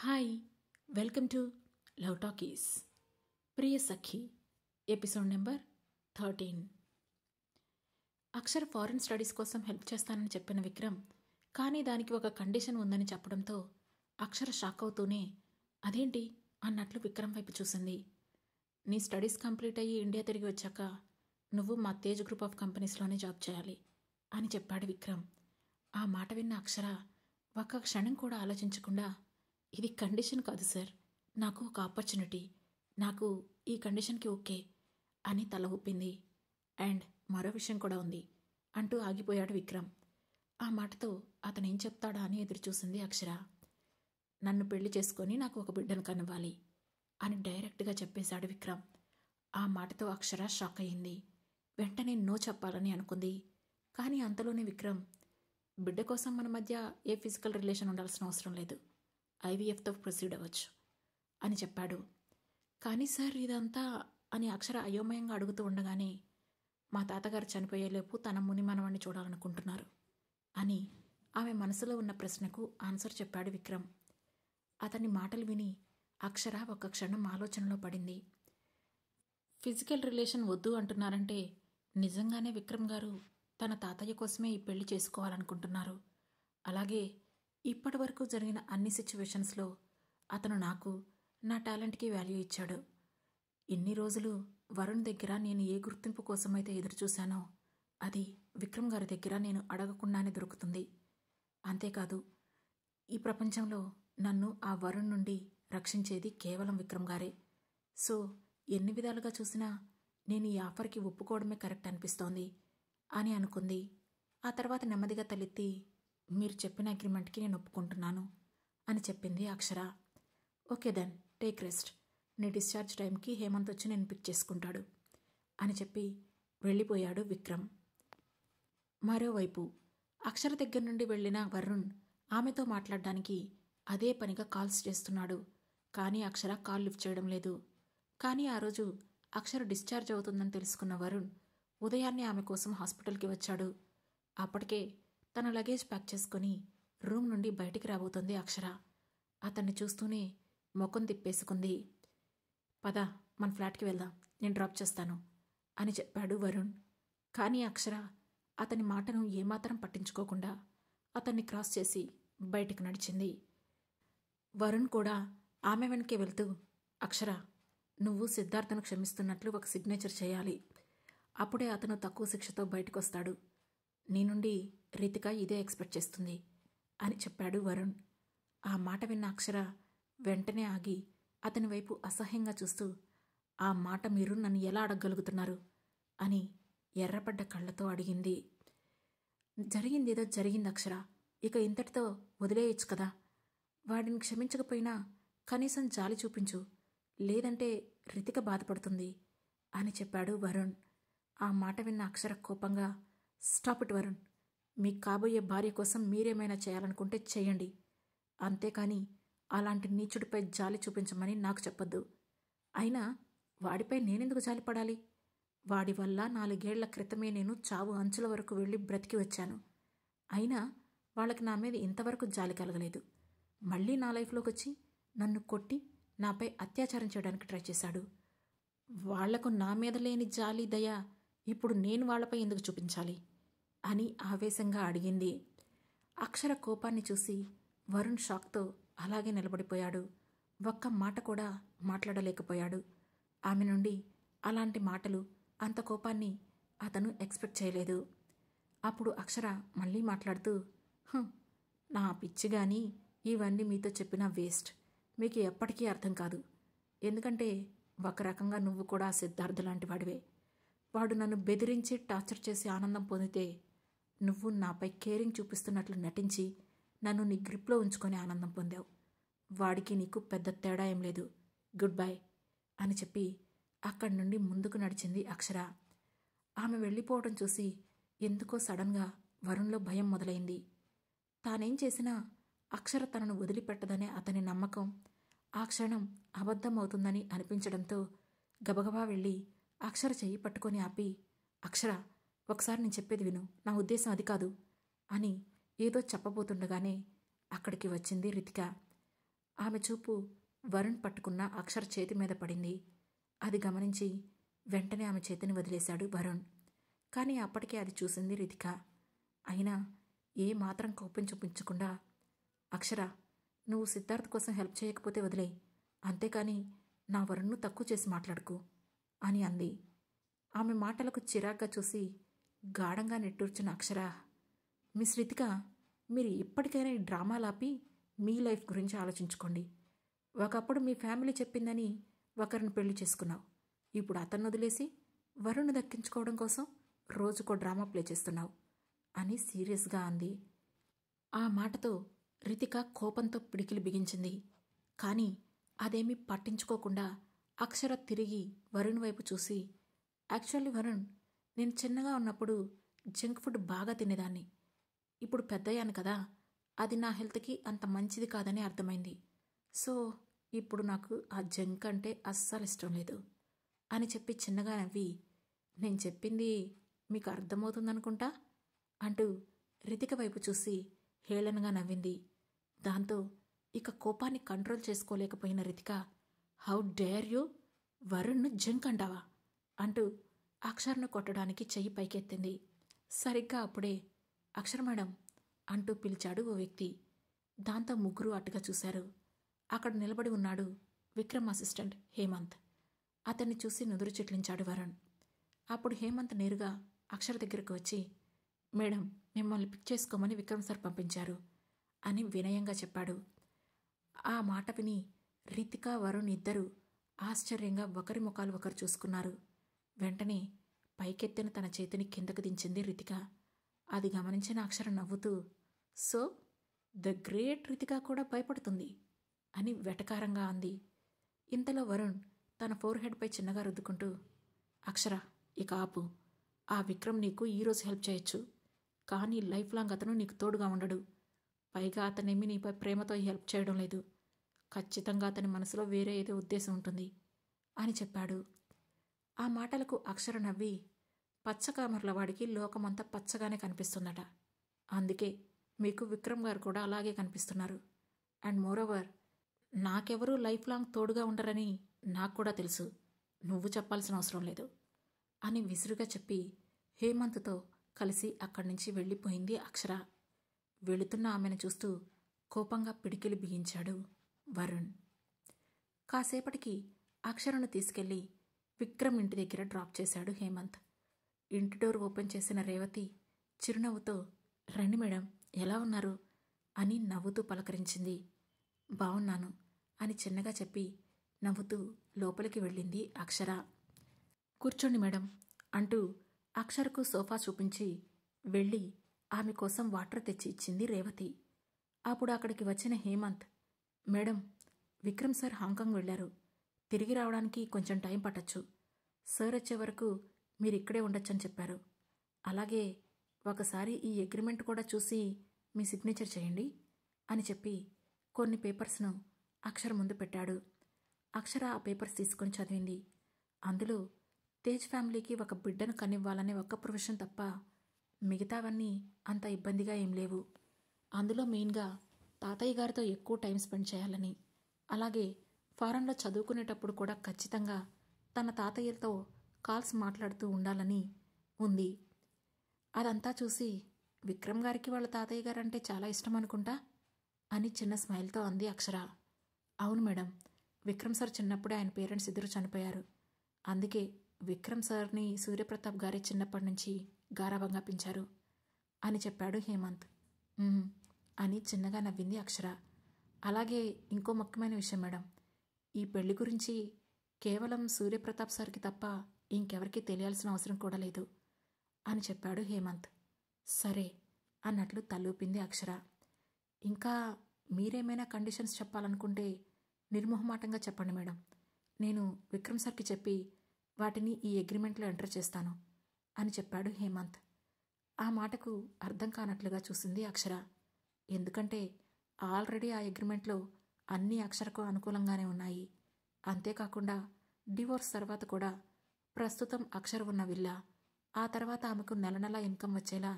Hi, welcome to love talkies. Priya Sakhi episode number 13. Akshar foreign studies కోసం help చేస్తానని చెప్పిన విక్రమ్ కానీ దానికి ఒక కండిషన్ ఉందని చెప్పడంతో అక్షర షాక్ అవుతూనే అదేంటి అన్నట్లు విక్రమ్ వైపు చూసింది. నీ స్టడీస్ కంప్లీట్ అయ్యి ఇండియా తిరిగి వచ్చాక నువ్వు మా తేజ్ గ్రూప్ ఆఫ్ కంపెనీస్లోనే జాబ్ చేయాలి అని చెప్పాడు విక్రమ్. ఆ మాట విన్న అక్షర ఒక్క క్షణం కూడా ఆలోచించకుండా, ఇది కండిషన్ కాదు సార్, నాకు ఒక ఆపర్చునిటీ, నాకు ఈ కండిషన్కి ఓకే అని తల ఊపింది. అండ్ మరో విషయం కూడా ఉంది అంటూ ఆగిపోయాడు విక్రమ్. ఆ మాటతో అతనేం చెప్తాడా అని ఎదురుచూసింది అక్షర. నన్ను పెళ్లి చేసుకొని నాకు ఒక బిడ్డను కనివ్వాలి అని డైరెక్ట్గా చెప్పేశాడు విక్రమ్. ఆ మాటతో అక్షర షాక్ అయ్యింది. వెంటనే నో చెప్పాలని అనుకుంది. కానీ అంతలోనే విక్రమ్, బిడ్డ కోసం మన మధ్య ఏ ఫిజికల్ రిలేషన్ ఉండాల్సిన అవసరం లేదు, ఐవీఎఫ్తో ప్రొసీడ్ అవ్వచ్చు అని చెప్పాడు. కానీ సార్ ఇదంతా అని అక్షర అయోమయంగా అడుగుతూ ఉండగానే, మా తాతగారు చనిపోయేలోపు తన ముని మనవణ్ణి చూడాలనుకుంటున్నారు అని ఆమె మనసులో ఉన్న ప్రశ్నకు ఆన్సర్ చెప్పాడు విక్రమ్. అతని మాటలు విని అక్షర ఒక్క క్షణం ఆలోచనలో పడింది. ఫిజికల్ రిలేషన్ వద్దు అంటున్నారంటే నిజంగానే విక్రమ్ గారు తన తాతయ్య కోసమే ఈ పెళ్లి చేసుకోవాలనుకుంటున్నారు. అలాగే ఇప్పటి వరకు జరిగిన అన్ని సిచ్యువేషన్స్లో అతను నాకు, నా టాలెంట్కి వాల్యూ ఇచ్చాడు. ఇన్ని రోజులు వరుణ్ దగ్గర నేను ఏ గుర్తింపు కోసమైతే ఎదురుచూశానో అది విక్రమ్ గారి దగ్గర నేను అడగకుండానే దొరుకుతుంది. అంతేకాదు, ఈ ప్రపంచంలో నన్ను ఆ వరుణ్ నుండి రక్షించేది కేవలం విక్రమ్ గారే. సో ఎన్ని విధాలుగా చూసినా నేను ఈ ఆఫర్కి ఒప్పుకోవడమే కరెక్ట్ అనిపిస్తోంది అని అనుకుంది. ఆ తర్వాత నెమ్మదిగా తలెత్తి, మీరు చెప్పిన అగ్రిమెంట్కి నేను ఒప్పుకుంటున్నాను అని చెప్పింది అక్షర. ఓకే దెన్, టేక్ రెస్ట్, నీ డిశ్చార్జ్ టైంకి హేమంత్ వచ్చి నేను పిక్ చేసుకుంటాడు అని చెప్పి వెళ్ళిపోయాడు విక్రమ్. మరోవైపు అక్షర దగ్గర నుండి వెళ్ళిన వరుణ్ ఆమెతో మాట్లాడడానికి అదే పనిగా కాల్స్ చేస్తున్నాడు. కానీ అక్షర కాల్ లిఫ్ట్ చేయడం లేదు. కానీ ఆ రోజు అక్షర డిశ్చార్జ్ అవుతుందని తెలుసుకున్న వరుణ్ ఉదయాన్నే ఆమె కోసం హాస్పిటల్కి వచ్చాడు. అప్పటికే తన లగేజ్ ప్యాక్ చేసుకుని రూమ్ నుండి బయటికి రాబోతుంది అక్షర. అతన్ని చూస్తూనే ముఖం తిప్పేసుకుంది. పద, మన ఫ్లాట్కి వెళ్దాం, నేను డ్రాప్ చేస్తాను అని చెప్పాడు వరుణ్. కానీ అక్షర అతని మాటను ఏమాత్రం పట్టించుకోకుండా అతన్ని క్రాస్ చేసి బయటికి నడిచింది. వరుణ్ కూడా ఆమె వెనకే వెళ్తూ, అక్షర, నువ్వు సిద్ధార్థను క్షమిస్తున్నట్లు ఒక సిగ్నేచర్ చేయాలి, అప్పుడే అతను తక్కువ శిక్షతో బయటకొస్తాడు. నీ నుండి రితిక ఇదే ఎక్స్పెక్ట్ చేస్తుంది అని చెప్పాడు వరుణ్. ఆ మాట విన్న అక్షర వెంటనే ఆగి అతని వైపు అసహ్యంగా చూస్తూ, ఆ మాట మీరు నన్ను ఎలా అడగగలుగుతున్నారు అని ఎర్రపడ్డ కళ్ళతో అడిగింది. జరిగిందేదో జరిగింది అక్షర, ఇక ఇంతటితో వదిలేయచ్చు కదా. వాడిని క్షమించకపోయినా కనీసం జాలి చూపించు, లేదంటే రితిక బాధపడుతుంది అని చెప్పాడు వరుణ్. ఆ మాట విన్న అక్షర కోపంగా, స్టాప్ ఇట్ వరుణ్, మీ కాబోయే భార్య కోసం మీరేమైనా చేయాలనుకుంటే చేయండి, అంతేకాని అలాంటి నీచుడిపై జాలి చూపించమని నాకు చెప్పొద్దు. అయినా వాడిపై నేనెందుకు జాలి పడాలి? వాడి వల్ల 4 ఏళ్ల క్రితమే నేను చావు అంచుల వరకు వెళ్ళి బ్రతికి వచ్చాను. అయినా వాళ్ళకి నా మీద ఇంతవరకు జాలి కలగలేదు. మళ్ళీ నా లైఫ్లోకి వచ్చి నన్ను కొట్టి నాపై అత్యాచారం చేయడానికి ట్రై చేశాడు. వాళ్లకు నా మీద లేని జాలి దయ ఇప్పుడు నేను వాళ్లపై ఎందుకు చూపించాలి అని ఆవేశంగా అడిగింది. అక్షర కోపాన్ని చూసి వరుణ్ షాక్తో అలాగే నిలబడిపోయాడు. ఒక్క మాట కూడా మాట్లాడలేకపోయాడు. ఆమె నుండి అలాంటి మాటలు, అంత కోపాన్ని అతను ఎక్స్పెక్ట్ చేయలేదు. అప్పుడు అక్షర మళ్ళీ మాట్లాడుతూ, నా పిచ్చి గాని ఇవన్నీ మీతో చెప్పినా వేస్ట్, మీకు ఎప్పటికీ అర్థం కాదు. ఎందుకంటే ఒక రకంగా నువ్వు కూడా సిద్ధార్థ లాంటి వాడివే. వాడు నన్ను బెదిరించి టార్చర్ చేసి ఆనందం పొందితే నువ్వు నాపై కేరింగ్ చూపిస్తున్నట్లు నటించి నన్ను నీ గ్రిప్లో ఉంచుకొని ఆనందం పొందావు. వాడికి నీకు పెద్ద తేడా ఏం లేదు, గుడ్ బై అని చెప్పి అక్కడి నుండి ముందుకు నడిచింది అక్షర. ఆమె వెళ్ళిపోవడం చూసి ఎందుకో సడన్గా వరుణ్లో భయం మొదలైంది. తానేం చేసినా అక్షర తనను వదిలిపెట్టదనే అతని నమ్మకం ఆ క్షణం అబద్ధం అవుతుందని అనిపించడంతో గబగబా వెళ్ళి అక్షర చెయ్యి పట్టుకొని ఆపి, అక్షర, ఒకసారి నేను చెప్పేది విను, నా ఉద్దేశం అది కాదు అని ఏదో చెప్పబోతుండగానే అక్కడికి వచ్చింది రితిక. ఆమె చూపు వరుణ్ పట్టుకున్న అక్షర చేతి మీద పడింది. అది గమనించి వెంటనే ఆమె చేతిని వదిలేశాడు వరుణ్. కానీ అప్పటికే అది చూసింది రితిక. అయినా ఏ మాత్రం కోపం చూపించకుండా, అక్షర, నువ్వు సిద్ధార్థ్ కోసం హెల్ప్ చేయకపోతే వదిలే, అంతేకాని నా వరుణ్ను తక్కువ చేసి మాట్లాడుకు అని అంది. ఆమె మాటలకు చిరాగ్గా చూసి గాఢంగా నిట్టూర్చిన అక్షర, మిస్ రితిక, మీరు ఇప్పటికైనా ఈ డ్రామాలాపి మీ లైఫ్ గురించి ఆలోచించుకోండి. ఒకప్పుడు మీ ఫ్యామిలీ చెప్పిందని ఒకరిని పెళ్లి చేసుకున్నావు. ఇప్పుడు అతన్ని వదిలేసి వరుణ్ను దక్కించుకోవడం కోసం రోజుకో డ్రామా ప్లే చేస్తున్నావు అని సీరియస్గా అంది. ఆ మాటతో రితిక కోపంతో పిడికిలి బిగించింది. కానీ అదేమీ పట్టించుకోకుండా అక్షర తిరిగి వరుణ్ వైపు చూసి, యాక్చువల్లీ వరుణ్, నేను చిన్నగా ఉన్నప్పుడు జంక్ ఫుడ్ బాగా తినేదాన్ని. ఇప్పుడు పెద్దయ్యాను కదా, అది నా హెల్త్కి అంత మంచిది కాదని అర్థమైంది. సో ఇప్పుడు నాకు ఆ జంక్ అంటే అస్సలు ఇష్టం లేదు అని చెప్పి చిన్నగా నవ్వి, నేను చెప్పింది మీకు అర్థమవుతుందనుకుంటా అంటూ రితిక వైపు చూసి హేళనగా నవ్వింది. దాంతో ఇక కోపాన్ని కంట్రోల్ చేసుకోలేకపోయిన రితిక, హౌ డేర్ యూ, వరుణ్ను జంక్ అంటావా అంటూ అక్షర్ను కొట్టడానికి చెయ్యి పైకెత్తింది. సరిగ్గా అప్పుడే అక్షర మేడం అంటూ పిలిచాడు ఓ వ్యక్తి. దాంతో ముగ్గురు అటుగా చూశారు. అక్కడ నిలబడి ఉన్నాడు విక్రమ్ అసిస్టెంట్ హేమంత్. అతన్ని చూసి నుదురు చిట్లించాడు వరుణ్. అప్పుడు హేమంత్ నేరుగా అక్షర దగ్గరకు వచ్చి, మేడం, మిమ్మల్ని పిక్ చేసుకోమని విక్రమ్ సార్ పంపించారు అని వినయంగా చెప్పాడు. ఆ మాట విని రితిక, వరుణ్ ఇద్దరూ ఆశ్చర్యంగా ఒకరి ముఖాలు ఒకరు చూసుకున్నారు. వెంటనే పైకెత్తిన తన చేతిని కిందకు దించింది రితిక. అది గమనించిన అక్షర నవ్వుతూ, సో ద గ్రేట్ రితిక కూడా భయపడుతుంది అని వెటకారంగా అంది. ఇంతలో వరుణ్ తన ఫోర్ హెడ్పై చిన్నగా రుద్దుకుంటూ, అక్షర, ఇక ఆపు. ఆ విక్రమ్ నీకు ఈరోజు హెల్ప్ చేయొచ్చు, కానీ లైఫ్ లాంగ్ అతను నీకు తోడుగా ఉండడు. పైగా అతనేమి నీపై ప్రేమతో హెల్ప్ చేయడం లేదు. ఖచ్చితంగా అతని మనసులో వేరే ఏదో ఉద్దేశం ఉంటుంది అని చెప్పాడు. ఆ మాటలకు అక్షర నవ్వి, పచ్చకామర్ల వాడికి లోకమంతా పచ్చగానే కనిపిస్తుందట. అందుకే మీకు విక్రమ్ గారు కూడా అలాగే కనిపిస్తున్నారు. అండ్ మోరోవర్, నాకెవరూ లైఫ్ లాంగ్ తోడుగా ఉండరని నాకు కూడా తెలుసు. నువ్వు చెప్పాల్సిన అవసరం లేదు అని విసురుగా చెప్పి హేమంత్తో కలిసి అక్కడి నుంచి వెళ్ళిపోయింది అక్షర. వెళుతున్న ఆమెను చూస్తూ కోపంగా పిడికిలి బిగించాడు వరుణ్. కాసేపటికి అక్షరను తీసుకెళ్లి విక్రమ్ ఇంటి దగ్గర డ్రాప్ చేశాడు హేమంత్. ఇంటి డోర్ ఓపెన్ చేసిన రేవతి చిరునవ్వుతో, రండి మేడం, ఎలా ఉన్నారు అని నవ్వుతూ పలకరించింది. బావున్నాను అని చిన్నగా చెప్పి నవ్వుతూ లోపలికి వెళ్ళింది అక్షర. కూర్చోండి మేడం అంటూ అక్షరకు సోఫా చూపించి వెళ్ళి ఆమె కోసం వాటర్ తెచ్చి ఇచ్చింది రేవతి. అప్పుడు అక్కడికి వచ్చిన Hemanth, madam, Vikram sir Hong Kong వెళ్ళారు. తిరిగి రావడానికి కొంచెం టైం పట్టచ్చు. సార్ వచ్చే వరకు మీరు ఇక్కడే ఉండొచ్చని చెప్పారు. అలాగే ఒకసారి ఈ అగ్రిమెంట్ కూడా చూసి మీ సిగ్నేచర్ చేయండి అని చెప్పి కొన్ని పేపర్స్ను అక్షర ముందు పెట్టాడు. అక్షర ఆ పేపర్స్ తీసుకొని చదివింది. అందులో తేజ్ ఫ్యామిలీకి ఒక బిడ్డను కనివ్వాలనే ఒక్క ప్రొవిజన్ తప్ప మిగతావన్నీ అంత ఇబ్బందిగా ఏం లేవు. అందులో మెయిన్గా తాతయ్య గారితో ఎక్కువ టైం స్పెండ్ చేయాలని, అలాగే ఫారెన్లో చదువుకునేటప్పుడు కూడా ఖచ్చితంగా తన తాతయ్యతో కాల్స్ మాట్లాడుతూ ఉండాలని ఉంది. అదంతా చూసి, విక్రమ్ గారికి వాళ్ళ తాతయ్య గారంటే చాలా ఇష్టం అనుకుంటా అని చిన్న స్మైల్తో అంది అక్షర. అవును మేడం, విక్రమ్ సార్ చిన్నప్పుడే ఆయన పేరెంట్స్ ఇద్దరు చనిపోయారు. అందుకే విక్రమ్ సార్ని సూర్యప్రతాప్ గారే చిన్నప్పటి నుంచి గారాబంగా పెంచారు అని చెప్పాడు హేమంత్. అని చిన్నగా నవ్వింది అక్షర. అలాగే ఇంకో ముఖ్యమైన విషయం మేడం, ఈ పెళ్లి గురించి కేవలం సూర్యప్రతాప్ సార్కి తప్ప ఇంకెవరికీ తెలియాల్సిన అవసరం కూడా లేదు అని చెప్పాడు హేమంత్. సరే అన్నట్లు తలూపింది అక్షర. ఇంకా మీరేమైనా కండిషన్స్ చెప్పాలనుకుంటే నిర్మోహమాటంగా చెప్పండి మేడం. నేను విక్రమ్ సార్కి చెప్పి వాటిని ఈ అగ్రిమెంట్లో ఎంటర్ చేస్తాను అని చెప్పాడు హేమంత్. ఆ మాటకు అర్థం కానట్లుగా చూసింది అక్షర. ఎందుకంటే ఆల్రెడీ ఆ అగ్రిమెంట్లో అన్నీ అక్షరకు అనుకూలంగానే ఉన్నాయి. అంతేకాకుండా డివోర్స్ తర్వాత కూడా ప్రస్తుతం అక్షర ఉన్న విల్లా, ఆ తర్వాత ఆమెకు నెల నెల ఇన్కమ్ వచ్చేలా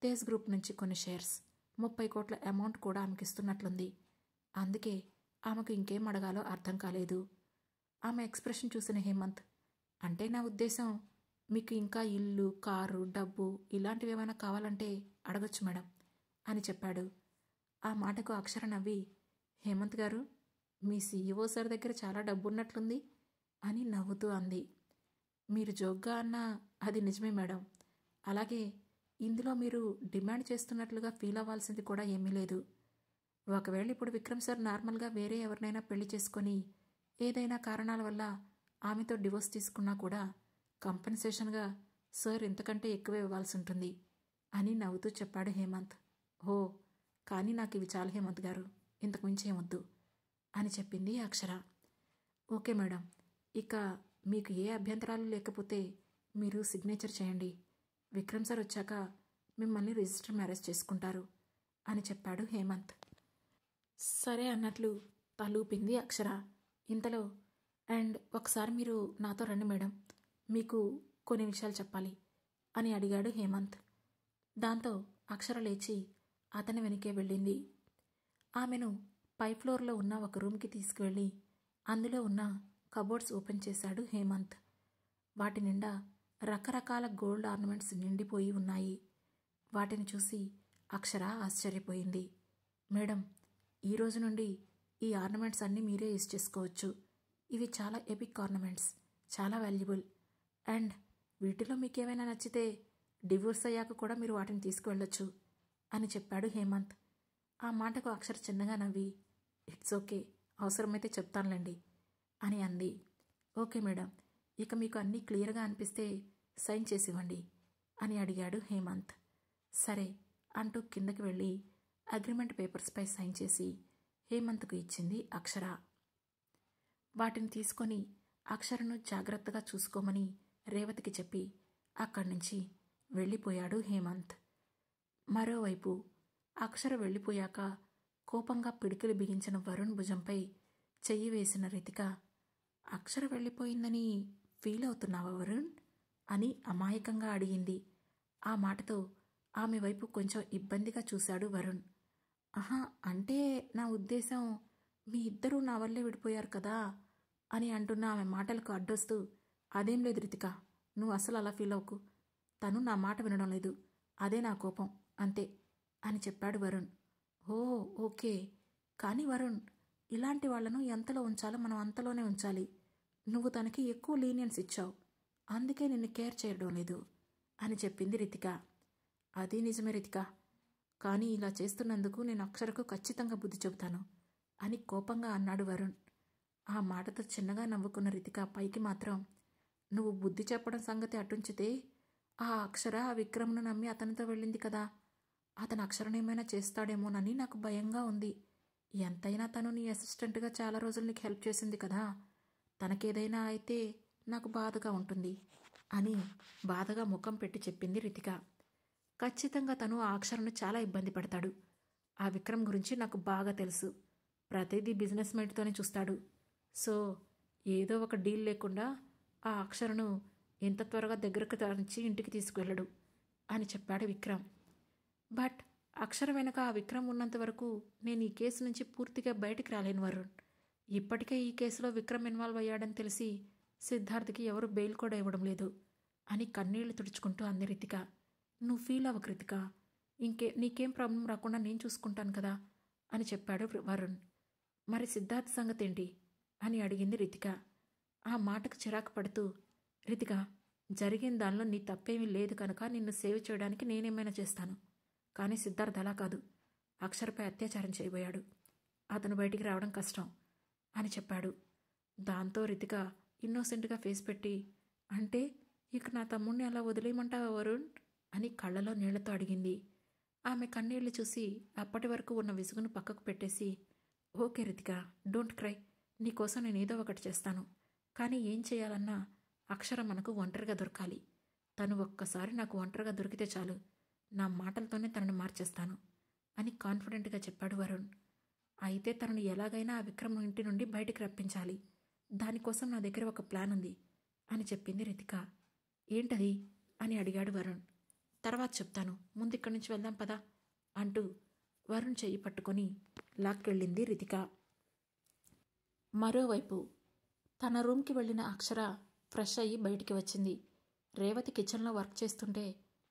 తేజ్ గ్రూప్ నుంచి కొన్ని షేర్స్, 30 కోట్ల అమౌంట్ కూడా ఆమెకి ఇస్తున్నట్లుంది. అందుకే ఆమెకు ఇంకేం అడగాలో అర్థం కాలేదు. ఆమె ఎక్స్ప్రెషన్ చూసిన హేమంత్, అంటే నా ఉద్దేశం మీకు ఇంకా ఇల్లు, కారు, డబ్బు ఇలాంటివి ఏమైనా కావాలంటే అడగొచ్చు మేడం అని చెప్పాడు. ఆ మాటకు అక్షర నవ్వి, హేమంత్ గారు, మీ సీఈఓ సార్ దగ్గర చాలా డబ్బు ఉన్నట్లుంది అని నవ్వుతూ అంది. మీరు జోక్గా అన్నా అది నిజమే మేడం. అలాగే ఇందులో మీరు డిమాండ్ చేస్తున్నట్లుగా ఫీల్ అవ్వాల్సింది కూడా ఏమీ లేదు. ఒకవేళ ఇప్పుడు విక్రమ్ సార్ నార్మల్గా వేరే ఎవరినైనా పెళ్లి చేసుకొని ఏదైనా కారణాల వల్ల ఆమెతో డివోర్స్ తీసుకున్నా కూడా కంపెన్సేషన్గా సార్ ఇంతకంటే ఎక్కువ ఇవ్వాల్సి ఉంటుంది అని నవ్వుతూ చెప్పాడు హేమంత్. ఓ, కానీ నాకు ఇవి చాలు హేమంత్ గారు, ఇంతకు మించి ఏమొద్దు అని చెప్పింది అక్షర. ఓకే మేడం, ఇక మీకు ఏ అభ్యంతరాలు లేకపోతే మీరు సిగ్నేచర్ చేయండి. విక్రమ్ సార్ వచ్చాక మిమ్మల్ని రిజిస్టర్ మ్యారేజ్ చేసుకుంటారు అని చెప్పాడు హేమంత్. సరే అన్నట్లు తలూపింది అక్షర. ఇంతలో, అండ్ ఒకసారి మీరు నాతో రండి మేడం, మీకు కొన్ని విషయాలు చెప్పాలి అని అడిగాడు హేమంత్. దాంతో అక్షర లేచి అతని వెనకే వెళ్ళింది. ఆమెను పై ఫ్లోర్లో ఉన్న ఒక రూమ్కి తీసుకువెళ్ళి అందులో ఉన్న కబోర్డ్స్ ఓపెన్ చేశాడు హేమంత్. వాటి నిండా రకరకాల గోల్డ్ ఆర్నమెంట్స్ నిండిపోయి ఉన్నాయి. వాటిని చూసి అక్షర ఆశ్చర్యపోయింది. మేడం, ఈ రోజు నుండి ఈ ఆర్నమెంట్స్ అన్నీ మీరే యూజ్ చేసుకోవచ్చు. ఇవి చాలా ఎపిక్ ఆర్నమెంట్స్, చాలా వాల్యుబుల్. అండ్ వీటిలో మీకేమైనా నచ్చితే డివోర్స్ అయ్యాక కూడా మీరు వాటిని తీసుకువెళ్ళొచ్చు అని చెప్పాడు హేమంత్. ఆ మాటకు అక్షర చిన్నగా నవ్వి, ఇట్స్ ఓకే, అవసరమైతే చెప్తానులేండి అని అంది. ఓకే మేడం, ఇక మీకు అన్నీ క్లియర్గా అనిపిస్తే సైన్ చేసివ్వండి అని అడిగాడు హేమంత్. సరే అంటూ కిందకి వెళ్ళి అగ్రిమెంట్ పేపర్స్పై సైన్ చేసి హేమంత్కు ఇచ్చింది అక్షర. వాటిని తీసుకొని అక్షరను జాగ్రత్తగా చూసుకోమని రేవతికి చెప్పి అక్కడి నుంచి వెళ్ళిపోయాడు హేమంత్. మరోవైపు అక్షర వెళ్ళిపోయాక కోపంగా పిడికిలు బిగించిన వరుణ్ భుజంపై చెయ్యి వేసిన రితిక, అక్షర వెళ్ళిపోయిందని ఫీల్ అవుతున్నావా వరుణ్ అని అమాయకంగా అడిగింది. ఆ మాటతో ఆమె వైపు కొంచెం ఇబ్బందిగా చూశాడు వరుణ్. ఆహా, అంటే నా ఉద్దేశం మీ ఇద్దరూ నా వల్లే విడిపోయారు కదా అని అంటున్న ఆమె మాటలకు అడ్డొస్తూ, అదేం లేదు రితిక, నువ్వు అసలు అలా ఫీల్ అవ్వకు. తను నా మాట వినడం లేదు, అదే నా కోపం, అంతే అని చెప్పాడు వరుణ్. ఓ ఓకే, కానీ వరుణ్, ఇలాంటి వాళ్లను ఎంతలో ఉంచాలో మనం అంతలోనే ఉంచాలి. నువ్వు తనకి ఎక్కువ లీనియన్స్ ఇచ్చావు, అందుకే నిన్ను కేర్ చేయడం లేదు అని చెప్పింది రితిక. అది నిజమే రితిక, కానీ ఇలా చేస్తున్నందుకు నేను అక్షరకు ఖచ్చితంగా బుద్ధి చెబుతాను అని కోపంగా అన్నాడు వరుణ్. ఆ మాటతో చిన్నగా నవ్వుకున్న రితిక పైకి మాత్రం, నువ్వు బుద్ధి చెప్పడం సంగతి అటుంచితే ఆ అక్షర ఆ విక్రమ్ను నమ్మి అతనితో వెళ్ళింది కదా, అతను అక్షరనేమైనా చేస్తాడేమోనని నాకు భయంగా ఉంది. ఎంతైనా తను నీ అసిస్టెంట్గా చాలా రోజులు నీకు హెల్ప్ చేసింది కదా, తనకేదైనా అయితే నాకు బాధగా ఉంటుంది అని బాధగా ముఖం పెట్టి చెప్పింది రితిక. ఖచ్చితంగా తను ఆ అక్షరను చాలా ఇబ్బంది పడతాడు. ఆ విక్రమ్ గురించి నాకు బాగా తెలుసు, ప్రతిదీ బిజినెస్ మైండ్తోనే చూస్తాడు. సో ఏదో ఒక డీల్ లేకుండా ఆ అక్షరను ఎంత త్వరగా దగ్గరకు తరించి ఇంటికి తీసుకువెళ్ళడు అని చెప్పాడు విక్రమ్. బట్ అక్షర వెనక ఆ విక్రమ్ ఉన్నంత వరకు నేను ఈ కేసు నుంచి పూర్తిగా బయటికి రాలేను వరుణ్. ఇప్పటికే ఈ కేసులో విక్రమ్ ఇన్వాల్వ్ అయ్యాడని తెలిసి సిద్ధార్థ్కి ఎవరు బెయిల్ కూడా ఇవ్వడం లేదు అని కన్నీళ్లు తుడుచుకుంటూ అంది రితిక. నువ్వు ఫీల్ అవ్వకు రితిక, నీకేం ప్రాబ్లం రాకుండా నేను చూసుకుంటాను కదా అని చెప్పాడు వరుణ్. మరి సిద్ధార్థ్ సంగతి ఏంటి అని అడిగింది రితిక. ఆ మాటకు చిరాకు పడుతూ, రితిక, జరిగిన దానిలో నీ తప్పేమీ లేదు కనుక నిన్ను సేవ్ చేయడానికి నేనేమైనా చేస్తాను, కానీ సిద్ధార్థ్ అలా కాదు, అక్షరపై అత్యాచారం చేయబోయాడు, అతను బయటికి రావడం కష్టం అని చెప్పాడు. దాంతో రితిక ఇన్నోసెంట్గా ఫేస్ పెట్టి, అంటే ఇక నా తమ్ముణ్ణి అలా వదిలేయమంటావా వరుణ్ అని కళ్ళలో నీళ్లతో అడిగింది. ఆమె కన్నీళ్లు చూసి అప్పటి వరకు ఉన్న విసుగును పక్కకు పెట్టేసి, ఓకే రితిక, డోంట్ క్రై, నీకోసం నేను ఏదో ఒకటి చేస్తాను, కానీ ఏం చేయాలన్నా అక్షర మనకు ఒంటరిగా దొరకాలి. తను ఒక్కసారి నాకు ఒంటరిగా దొరికితే చాలు, నా మాటలతోనే తనని మార్చేస్తాను అని కాన్ఫిడెంట్గా చెప్పాడు వరుణ్. అయితే తనను ఎలాగైనా ఆ విక్రమ్ ఇంటి నుండి బయటికి రప్పించాలి, దానికోసం నా దగ్గర ఒక ప్లాన్ ఉంది అని చెప్పింది రితిక. ఏంటది అని అడిగాడు వరుణ్. తర్వాత చెప్తాను, ముందు ఇక్కడి నుంచి వెళ్దాం పదా అంటూ వరుణ్ చెయ్యి పట్టుకొని లాక్కెళ్ళింది రితిక. మరోవైపు తన రూమ్కి వెళ్ళిన అక్షర ఫ్రెష్ అయ్యి బయటికి వచ్చింది. రేవతి కిచెన్లో వర్క్ చేస్తుంటే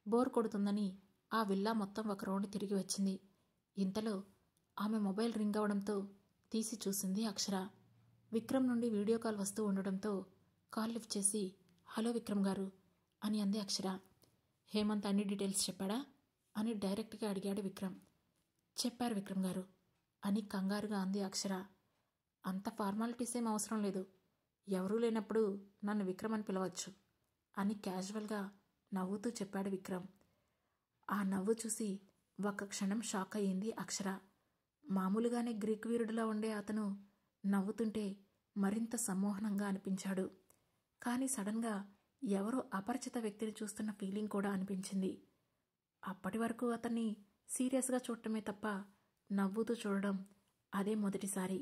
బోర్ కొడుతుందని ఆ విల్లా మొత్తం ఒక రౌండ్ తిరిగి వచ్చింది. ఇంతలో ఆమె మొబైల్ రింగ్ అవడంతో తీసి చూసింది అక్షర. విక్రమ్ నుండి వీడియో కాల్ వస్తూ ఉండడంతో కాల్ లిఫ్ట్ చేసి, హలో విక్రమ్ గారు అని అంది అక్షర. హేమంత్ అన్ని డీటెయిల్స్ చెప్పాడా అని డైరెక్ట్గా అడిగాడు విక్రమ్. చెప్పారు విక్రమ్ గారు అని కంగారుగా అంది అక్షర. అంత ఫార్మాలిటీస్ ఏం అవసరం లేదు, ఎవరూ లేనప్పుడు నన్ను విక్రమ్ అని పిలవచ్చు అని క్యాజువల్గా నవ్వుతూ చెప్పాడు విక్రమ్. ఆ నవ్వు చూసి ఒక్క క్షణం షాక్ అయ్యింది అక్షర. మామూలుగానే గ్రీక్ వీరుడిలా ఉండే అతను నవ్వుతుంటే మరింత సమ్మోహనంగా అనిపించాడు. కానీ సడన్గా ఎవరో అపరిచిత వ్యక్తిని చూస్తున్న ఫీలింగ్ కూడా అనిపించింది. అప్పటి వరకు అతన్ని సీరియస్గా చూడటమే తప్ప నవ్వుతూ చూడడం అదే మొదటిసారి.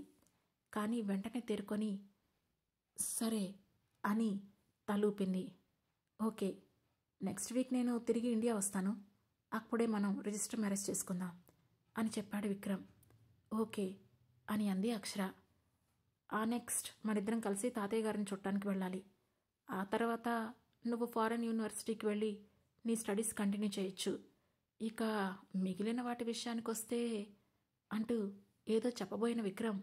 కానీ వెంటనే తేరుకొని సరే అని తలూపింది. ఓకే, నెక్స్ట్ వీక్ నేను తిరిగి ఇండియా వస్తాను, అప్పుడే మనం రిజిస్టర్ మ్యారేజ్ చేసుకుందాం అని చెప్పాడు విక్రమ్. ఓకే అని అంది అక్షర. ఆ నెక్స్ట్ మనిద్దరం కలిసి తాతయ్య గారిని చూడటానికి వెళ్ళాలి. ఆ తర్వాత నువ్వు ఫారెన్ యూనివర్సిటీకి వెళ్ళి నీ స్టడీస్ కంటిన్యూ చేయొచ్చు. ఇక మిగిలిన వాటి విషయానికి వస్తే అంటూ ఏదో చెప్పబోయిన విక్రమ్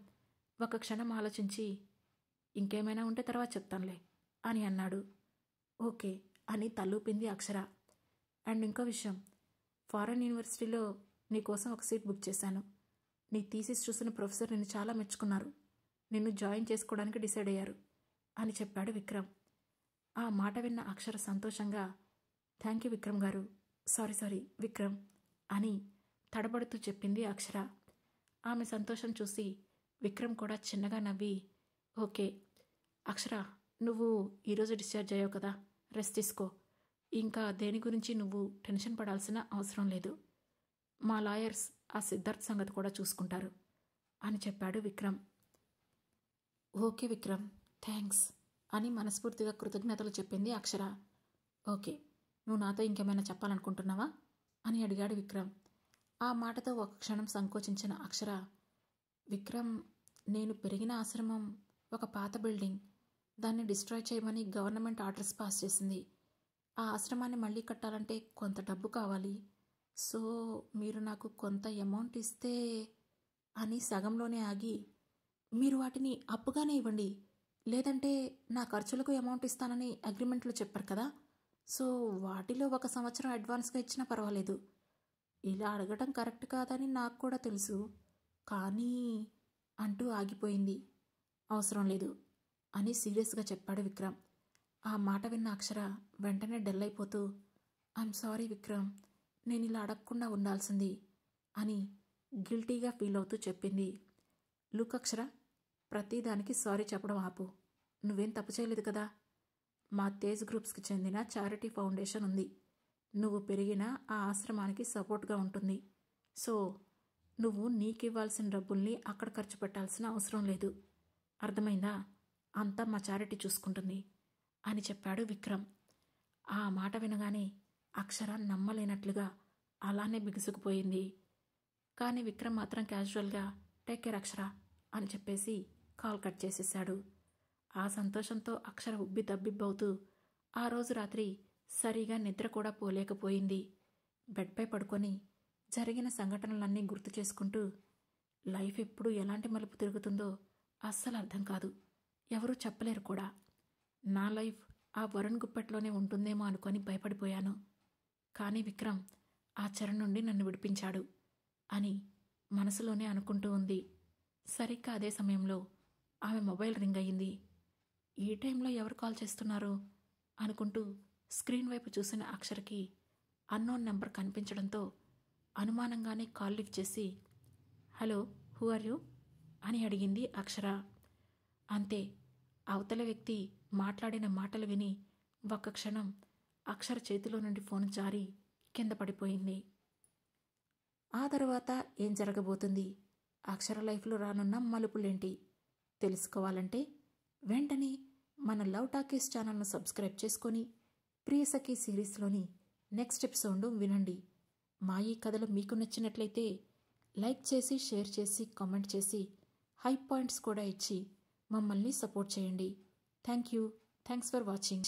ఒక క్షణం ఆలోచించి, ఇంకేమైనా ఉంటే తర్వాత చెప్తానులే అని అన్నాడు. ఓకే అని తలూపింది అక్షర. అండ్ ఇంకో విషయం, ఫారెన్ యూనివర్సిటీలో నీకోసం ఒక సీట్ బుక్ చేశాను. నీ థీసిస్ చూసిన ప్రొఫెసర్ నిన్ను చాలా మెచ్చుకున్నారు, నిన్ను జాయిన్ చేసుకోవడానికి డిసైడ్ అయ్యారు అని చెప్పాడు విక్రమ్. ఆ మాట విన్న అక్షర సంతోషంగా, థ్యాంక్ యూ విక్రమ్ గారు, సారీ విక్రమ్ అని తడబడుతూ చెప్పింది అక్షర. ఆమె సంతోషం చూసి విక్రమ్ కూడా చిన్నగా నవ్వి, ఓకే అక్షర, నువ్వు ఈరోజు డిశ్చార్జ్ అయ్యావు కదా, రెస్ట్ తీసుకో, ఇంకా దేని గురించి నువ్వు టెన్షన్ పడాల్సిన అవసరం లేదు, మా లాయర్స్ ఆ సిద్ధార్థ్ సంగతి కూడా చూసుకుంటారు అని చెప్పాడు విక్రమ్. ఓకే విక్రమ్, థ్యాంక్స్ అని మనస్ఫూర్తిగా కృతజ్ఞతలు చెప్పింది అక్షర. ఓకే, నువ్వు నాతో ఇంకేమైనా చెప్పాలనుకుంటున్నావా అని అడిగాడు విక్రమ్. ఆ మాటతో ఒక క్షణం సంకోచించిన అక్షర, విక్రమ్, నేను పెరిగిన ఆశ్రమం ఒక పాత బిల్డింగ్, దాన్ని డిస్ట్రాయ్ చేయమని గవర్నమెంట్ ఆర్డర్స్ పాస్ చేసింది. ఆ ఆశ్రమాన్ని మళ్ళీ కట్టాలంటే కొంత డబ్బు కావాలి, సో మీరు నాకు కొంత అమౌంట్ ఇస్తే అని సగంలోనే ఆగి, మీరు వాటిని అప్పుగానే ఇవ్వండి, లేదంటే నా ఖర్చులకు అమౌంట్ ఇస్తానని అగ్రిమెంట్లో చెప్పారు కదా, సో వాటిలో 1 సంవత్సరం అడ్వాన్స్గా ఇచ్చినా పర్వాలేదు. ఇలా అడగటం కరెక్ట్ కాదని నాకు కూడా తెలుసు, కానీ అంటూ ఆగిపోయింది. అవసరం లేదు అని సీరియస్గా చెప్పాడు విక్రమ్. ఆ మాట విన్న అక్షర వెంటనే డల్ అయిపోతూ, ఐఎమ్ సారీ విక్రమ్, నేను ఇలా అడగకుండా ఉండాల్సింది అని గిల్టీగా ఫీల్ అవుతూ చెప్పింది. లుక్ అక్షర, ప్రతిదానికి సారీ చెప్పడం ఆపు, నువ్వేం తప్పు చేయలేదు కదా. మా తేజ్ గ్రూప్స్కి చెందిన చారిటీ ఫౌండేషన్ ఉంది, నువ్వు పెరిగిన ఆ ఆశ్రమానికి సపోర్ట్గా ఉంటుంది, సో నువ్వు నీకివ్వాల్సిన డబ్బుల్ని అక్కడ ఖర్చు పెట్టాల్సిన అవసరం లేదు, అర్థమైందా, అంతా మా చారిటీ చూసుకుంటుంది అని చెప్పాడు విక్రమ్. ఆ మాట వినగానే అక్షర నమ్మలేనట్లుగా అలానే బిగుసుకుపోయింది. కానీ విక్రమ్ మాత్రం క్యాజువల్గా టేక్ కేర్ అక్షర అని చెప్పేసి కాల్ కట్ చేసేశాడు. ఆ సంతోషంతో అక్షర ఉబ్బి దబ్బిబ్బవుతూ ఆ రోజు రాత్రి సరిగా నిద్ర కూడా పోలేకపోయింది. బెడ్పై పడుకొని జరిగిన సంఘటనలన్నీ గుర్తు చేసుకుంటూ, లైఫ్ ఎప్పుడు ఎలాంటి మలుపు తిరుగుతుందో అస్సలు అర్థం కాదు, ఎవరూ చెప్పలేరు కూడా, నా లైఫ్ ఆ వరుణ్ గుప్పెట్లోనే ఉంటుందేమో అనుకొని భయపడిపోయాను, కానీ విక్రమ్ ఆ చెర నుండి నన్ను విడిపించాడు అని మనసులోనే అనుకుంటూ ఉంది. సరిగ్గా అదే సమయంలో ఆమె మొబైల్ రింగ్ అయ్యింది. ఈ టైంలో ఎవరు కాల్ చేస్తున్నారు అనుకుంటూ స్క్రీన్ వైపు చూసిన అక్షరకి అన్నోన్ నెంబర్ కనిపించడంతో అనుమానంగానే కాల్ లిఫ్ట్ చేసి, హలో, హూ ఆర్ యూ అని అడిగింది అక్షర. అంతే, అవతల వ్యక్తి మాట్లాడిన మాటలు విని ఒక్క క్షణం అక్షర చేతిలో నుండి ఫోన్ జారి కింద పడిపోయింది. ఆ తర్వాత ఏం జరగబోతుంది, అక్షర లైఫ్లో రానున్న మలుపులేంటి తెలుసుకోవాలంటే వెంటనే మన లవ్ టాకీస్ ఛానల్ను సబ్స్క్రైబ్ చేసుకొని ప్రియసఖి సిరీస్లోని నెక్స్ట్ ఎపిసోడ్ వినండి. మా ఈ కథలు మీకు నచ్చినట్లయితే లైక్ చేసి, షేర్ చేసి, కామెంట్ చేసి, హై పాయింట్స్ కూడా ఇచ్చి మమ్మల్ని సపోర్ట్ చేయండి. Thank you. Thanks for watching.